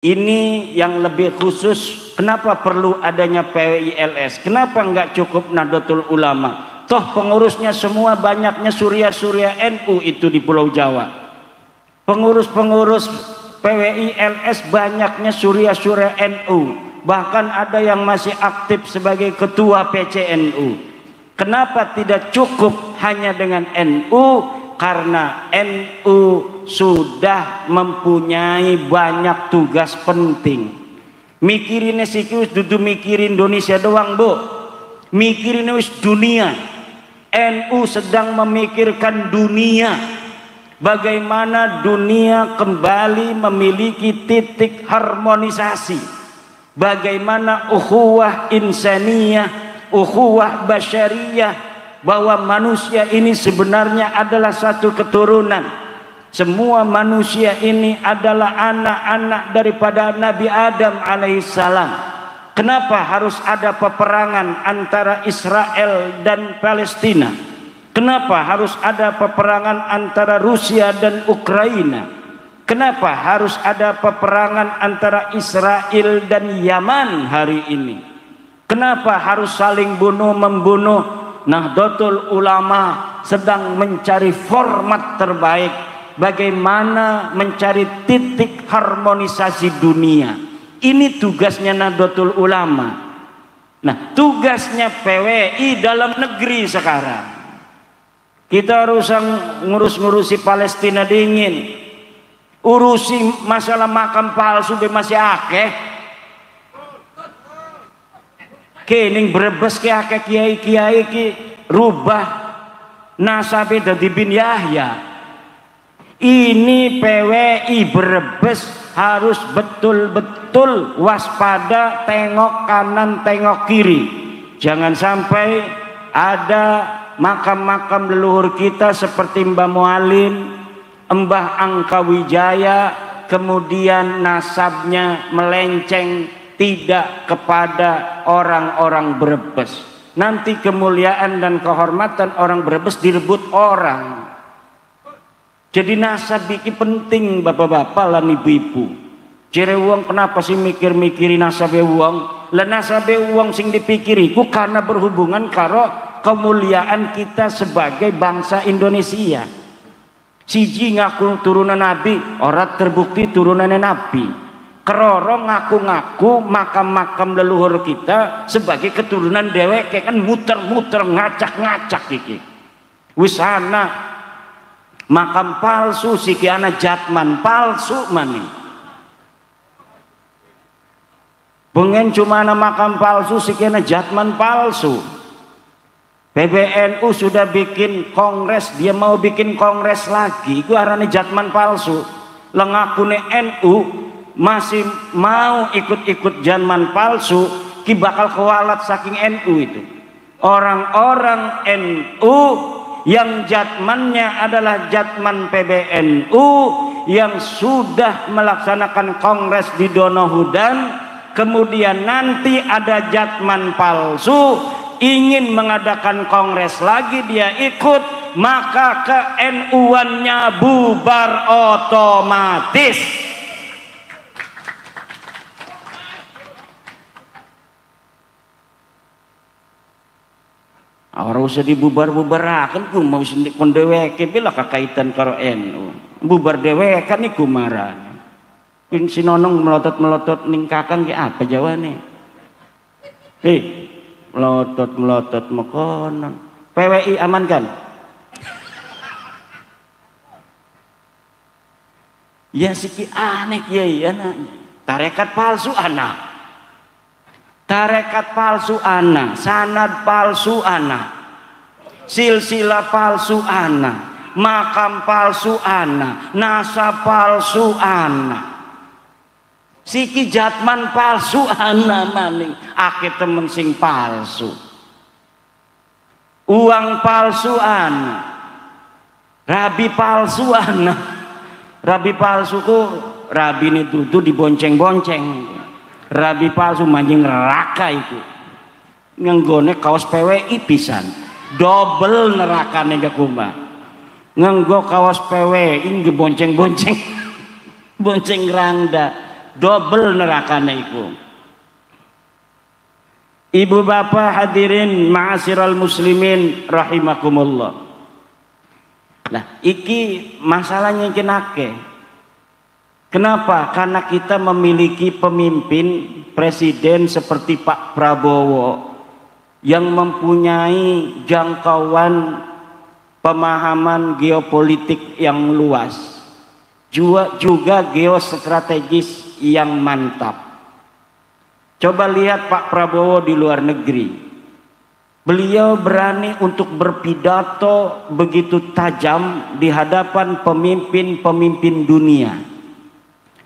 Ini yang lebih khusus, kenapa perlu adanya PWILS? Kenapa nggak cukup Nahdlatul Ulama? Toh pengurusnya semua banyaknya surya-surya NU itu di Pulau Jawa. Pengurus-pengurus PWILS banyaknya surya-surya NU. Bahkan ada yang masih aktif sebagai ketua PCNU. Kenapa tidak cukup hanya dengan NU? Karena NU sudah mempunyai banyak tugas penting. Mikirin siku dudu mikirin Indonesia doang, Bu. Mikirin wis dunia. NU sedang memikirkan dunia. Bagaimana dunia kembali memiliki titik harmonisasi. Bagaimana ukhuwah insaniyah, ukhuwah basyariyah, bahwa manusia ini sebenarnya adalah satu keturunan. Semua manusia ini adalah anak-anak daripada Nabi Adam alaihissalam. Kenapa harus ada peperangan antara Israel dan Palestina? Kenapa harus ada peperangan antara Rusia dan Ukraina? Kenapa harus ada peperangan antara Israel dan Yaman hari ini? Kenapa harus saling bunuh-membunuh? Nahdlatul Ulama sedang mencari format terbaik bagaimana mencari titik harmonisasi dunia. Ini tugasnya Nahdlatul Ulama. Nah, tugasnya PWI dalam negeri sekarang. Kita harus ngurus-ngurusi Palestina dingin. Urusi masalah makam palsu masih akeh. Kening Brebes ke akeh kiai-kiai ki rubah nasabe dadi bin Yahya. Ini PWI Brebes harus betul-betul waspada, tengok kanan tengok kiri. Jangan sampai ada makam-makam leluhur kita seperti Mbah Mualim, Mbah Angkawijaya, kemudian nasabnya melenceng tidak kepada orang-orang Brebes. Nanti kemuliaan dan kehormatan orang Brebes direbut orang. Jadi nasab iki penting bapak-bapak lan ibu-ibu. Jere wong kenapa sih mikir-mikiri nasabe wong? Lah nasabe wong sing dipikiri ku karena berhubungan karo kemuliaan kita sebagai bangsa Indonesia. Siji ngaku turunan Nabi, ora terbukti turunannya Nabi. Keroro ngaku-ngaku makam-makam leluhur kita sebagai keturunan dheweke, kan muter-muter ngacak-ngacak iki. Wis ana makam palsu siki ana jatman palsu maning. Pengen cuma ana makam palsu siki ana jatman palsu. PBNU sudah bikin kongres, dia mau bikin kongres lagi, itu arane jatman palsu. Lengakune NU masih mau ikut-ikut jatman palsu, ki bakal kewalat saking NU itu. Orang-orang NU yang jatmannya adalah jatman PBNU yang sudah melaksanakan kongres di Donohudan, kemudian nanti ada jatman palsu ingin mengadakan kongres lagi, dia ikut, maka ke NU-annya bubar otomatis. Orang usah dibubar-bubarakan ku mau sendik kon dheweke bila kakaitan karo NU. Bubar dhewekan iku marah. Pin sinonong melotot-melotot ning kakang ki apa jawane? Melotot-melotot mekonon. PWI amankan. Ya siki aneh kiai anak. Tarekat palsu anak. Tarekat palsu ana, sanad palsu ana, silsilah palsu ana, makam palsu ana, nasab palsu ana, siki jatman palsu ana maning, akeh temen sing palsu, uang palsu ana, rabi palsu ana, rabi palsu ku rabi ini dudu dibonceng-bonceng. Rabi palsu manjing neraka itu ngenggone kaos PWI pisan double nerakane gak kumah ngenggo kaos PWI nge bonceng-bonceng bonceng rangda double nerakane iku. Ibu bapak hadirin ma'asyiral muslimin rahimakumullah. Nah, iki masalahnya iki nake. Kenapa? Karena kita memiliki pemimpin presiden seperti Pak Prabowo yang mempunyai jangkauan pemahaman geopolitik yang luas, juga geostrategis yang mantap. Coba lihat Pak Prabowo di luar negeri. Beliau berani untuk berpidato begitu tajam di hadapan pemimpin-pemimpin dunia.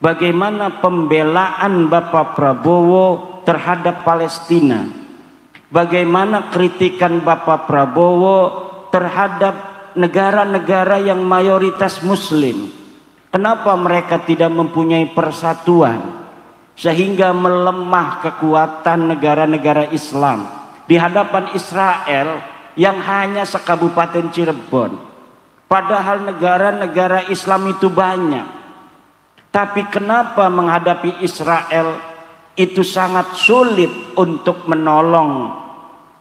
Bagaimana pembelaan Bapak Prabowo terhadap Palestina? Bagaimana kritikan Bapak Prabowo terhadap negara-negara yang mayoritas Muslim? Kenapa mereka tidak mempunyai persatuan sehingga melemah kekuatan negara-negara Islam di hadapan Israel yang hanya sekabupaten Cirebon? Padahal negara-negara Islam itu banyak. Tapi kenapa menghadapi Israel itu sangat sulit untuk menolong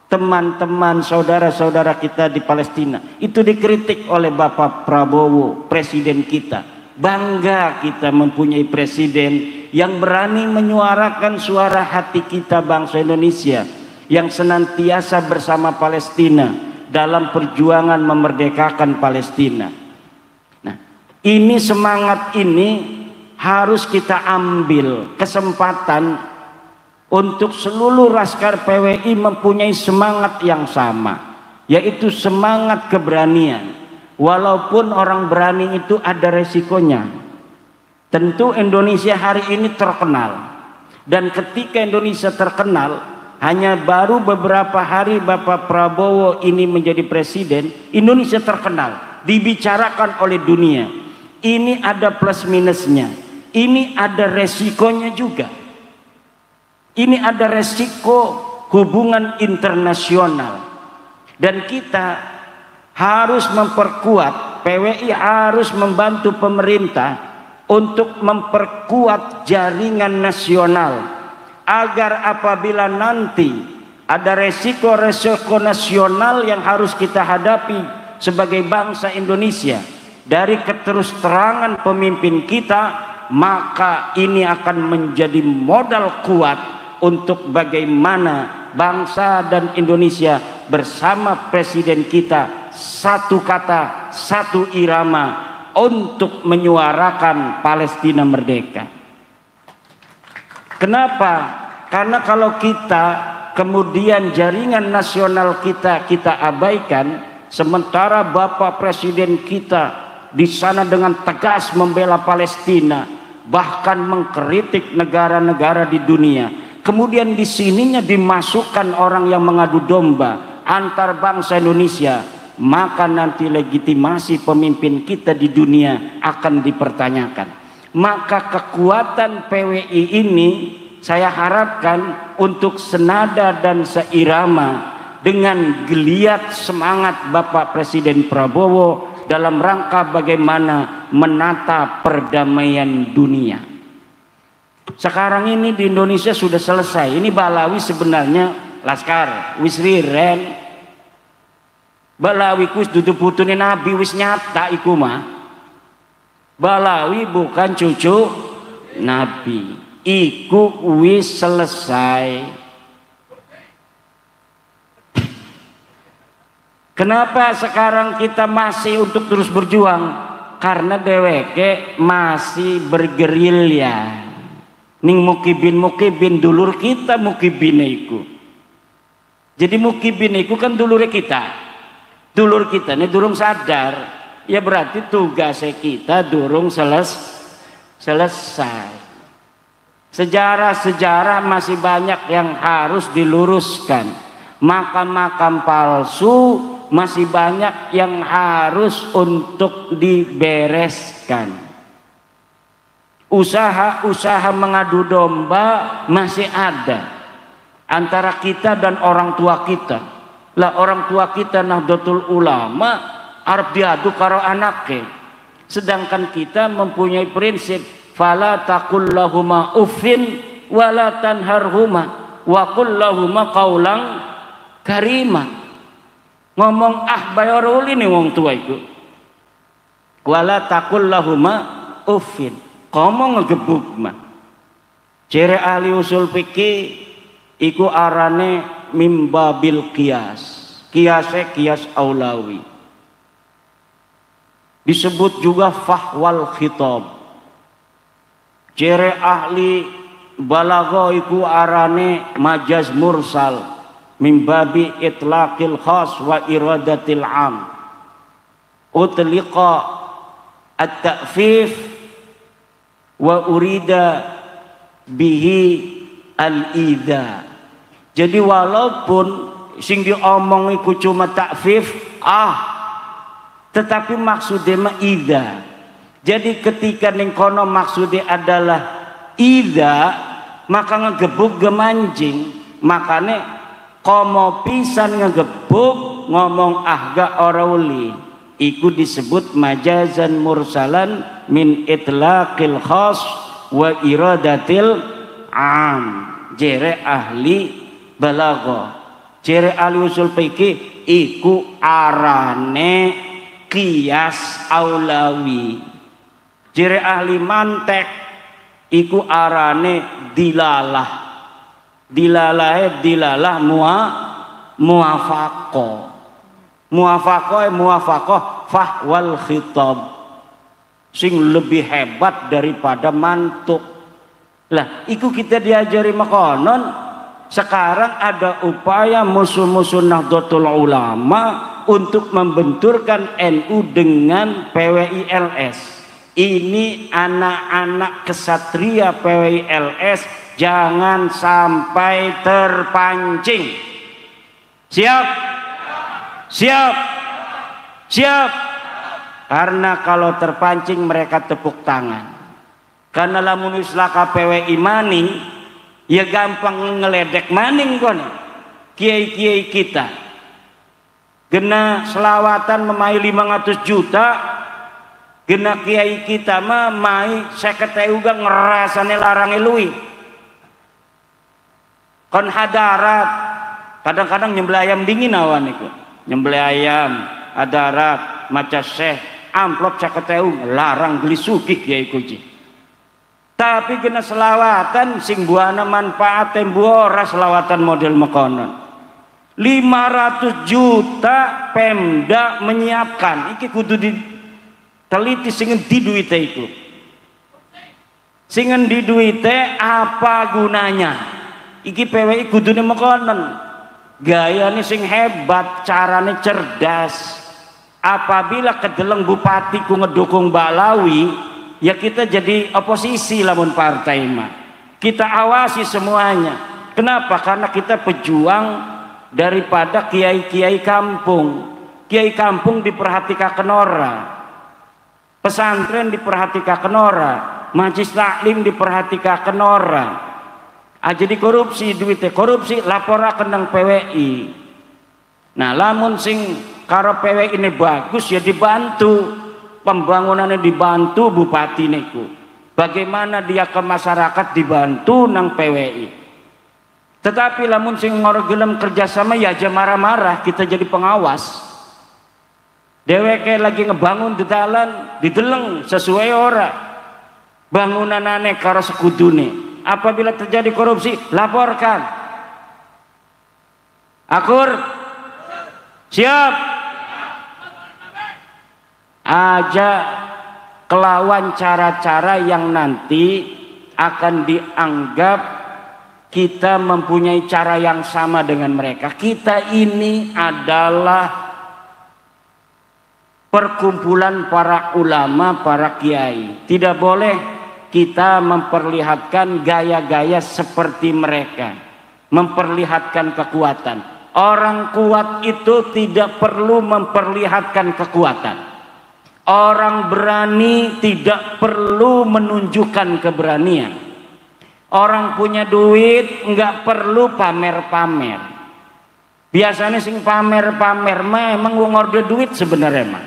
teman-teman saudara-saudara kita di Palestina? Itu dikritik oleh Bapak Prabowo, presiden kita. Bangga kita mempunyai presiden yang berani menyuarakan suara hati kita bangsa Indonesia yang senantiasa bersama Palestina dalam perjuangan memerdekakan Palestina. Nah, ini semangat ini harus kita ambil kesempatan untuk seluruh laskar PWI mempunyai semangat yang sama, yaitu semangat keberanian. Walaupun orang berani itu ada resikonya. Tentu Indonesia hari ini terkenal, dan ketika Indonesia terkenal, hanya baru beberapa hari Bapak Prabowo ini menjadi presiden, Indonesia terkenal, dibicarakan oleh dunia. Ini ada plus minusnya, ini ada resikonya juga. Ini ada resiko hubungan internasional, dan kita harus memperkuat, PWI harus membantu pemerintah untuk memperkuat jaringan nasional agar apabila nanti ada resiko-resiko nasional yang harus kita hadapi sebagai bangsa Indonesia dari keterus-terangan pemimpin kita, maka ini akan menjadi modal kuat untuk bagaimana bangsa dan Indonesia bersama presiden kita satu kata, satu irama untuk menyuarakan Palestina merdeka. Kenapa? Karena kalau kita kemudian jaringan nasional kita abaikan, sementara Bapak Presiden kita di sana dengan tegas membela Palestina, bahkan mengkritik negara-negara di dunia. Kemudian di sininya dimasukkan orang yang mengadu domba antar bangsa Indonesia, maka nanti legitimasi pemimpin kita di dunia akan dipertanyakan. Maka kekuatan PWI ini saya harapkan untuk senada dan seirama dengan geliat semangat Bapak Presiden Prabowo dalam rangka bagaimana menata perdamaian dunia. Sekarang ini di Indonesia sudah selesai. Ini Balawi sebenarnya laskar wis riren. Balawi kus dudu putune Nabi wis nyata iku mah. Balawi bukan cucu Nabi. Iku wis selesai. Kenapa sekarang kita masih untuk terus berjuang? Karena dheweke masih bergerilya. Ning mukibin dulur kita mukibin iku. Jadi mukibin iku kan dulure kita. Dulur kita ini durung sadar, ya berarti tugasnya kita durung selesai. Sejarah-sejarah masih banyak yang harus diluruskan. Makam-makam palsu masih banyak yang harus untuk dibereskan. Usaha-usaha mengadu domba masih ada antara kita dan orang tua kita. Lah orang tua kita Nahdlatul Ulama arep diadu karo anake, sedangkan kita mempunyai prinsip fala taqul lahuma uffin wala tanharhuma wa qul lahuma qaulan karima. Ngomong bayar uli nih wong tua iku. Wala taqul lahuma uffin. Ngomong ngegebuk mah. Ciri ahli usul fikih iku arane mimbabil qiyas. Qiyas aulawi. Disebut juga fahwal khitab. Ciri ahli balaghah iku arane majaz mursal mimbabi itlaqil khas wa iradatil am. Utliqa at-ta'fif wa urida bihi al-idha. Jadi walaupun sing diomong iku cuma ta'fif tetapi maksudnya mah idha. Jadi ketika ning kono maksudnya adalah idha, maka ngegebuk gemancing. Makane komo pisan ngegebuk ngomong ahga orauli iku disebut majazan mursalan min itlaqil khas wa iradatil am. Jere ahli balaghah, jere ahli usul fikih iku arane qiyas aulawi. Jere ahli mantek iku arane dilalah. Dilalah muwafaqah. Muwafaqah fahwal khitab. Sing lebih hebat daripada mantuk. Lah, iku kita diajari makonon. Sekarang ada upaya musuh-musuh Nahdlatul Ulama untuk membenturkan NU dengan PWILS. Ini anak-anak kesatria PWILS jangan sampai terpancing. Siap? Siap? Siap? Karena kalau terpancing mereka tepuk tangan. Karena lamun islaka PWI maning, ya gampang ngeledek maning kon. Kiai-kiai kita gena selawatan memai 500 juta, gena kiai kita mah mai 50.000 uga ngerasane larang elui. Kon hadarat kadang-kadang nyembelih ayam dingin awan iku. Nyembelih ayam hadarat maca syekh amplop 50.000 larang beli sugih kiai kuci. Tapi kena selawatan sing buana manfaat tembuora selawatan model mekonon 500 juta Pemda menyiapkan iki kudu diteliti sing di duite iku sing di duite apa gunanya iki PWI kudune mekonon gayane sing hebat carane cerdas apabila kedeleng bupati ku ngedukung Balawi ya kita jadi oposisi lamun partai mah. Kita awasi semuanya. Kenapa? Karena kita pejuang daripada kiai-kiai kampung. Kiai kampung diperhatikan ora. Pesantren diperhatikan ora. Majelis taklim diperhatikan ora. Jadi korupsi duitnya korupsi laporaken nang PWI. Nah, lamun sing karo PWI ini bagus ya dibantu. Pembangunannya dibantu bupati niku. Bagaimana dia ke masyarakat dibantu nang PWI. Tetapi lamun sing ngorgelem kerjasama ya aja marah-marah kita jadi pengawas. Dheweke lagi ngebangun di dalan dideleng sesuai ora. Bangunanane karo sekudune. Apabila terjadi korupsi laporkan. Akur. Siap. Aja kelawan cara-cara yang nanti akan dianggap kita mempunyai cara yang sama dengan mereka. Kita ini adalah perkumpulan para ulama, para kiai. Tidak boleh kita memperlihatkan gaya-gaya seperti mereka, memperlihatkan kekuatan. Orang kuat itu tidak perlu memperlihatkan kekuatan. Orang berani tidak perlu menunjukkan keberanian. Orang punya duit nggak perlu pamer-pamer. Biasanya sing pamer-pamer mah emang ngorde duit sebenarnya mah.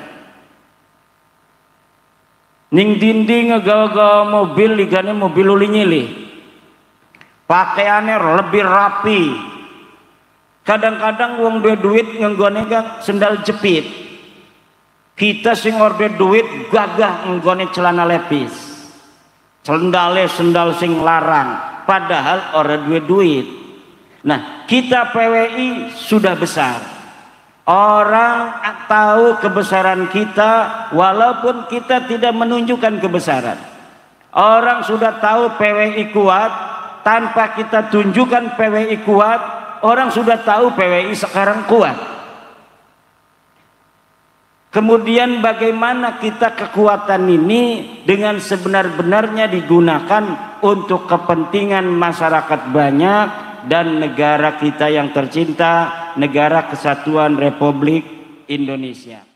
ning dinding ngegawa mobil ligane mobil uli nyilih, pakaiannya lebih rapi. Kadang-kadang wong duwe duit ngenggone sendal jepit, kita sing orde duit gagah ngenggone celana lepis, sendal sing larang, padahal orde duwe duit. Nah, kita PWI sudah besar, orang tahu kebesaran kita walaupun kita tidak menunjukkan kebesaran. Orang sudah tahu PWI kuat tanpa kita tunjukkan PWI kuat, orang sudah tahu PWI sekarang kuat. Kemudian bagaimana kita kekuatan ini dengan sebenar-benarnya digunakan untuk kepentingan masyarakat banyak dan negara kita yang tercinta, negara kesatuan Republik Indonesia.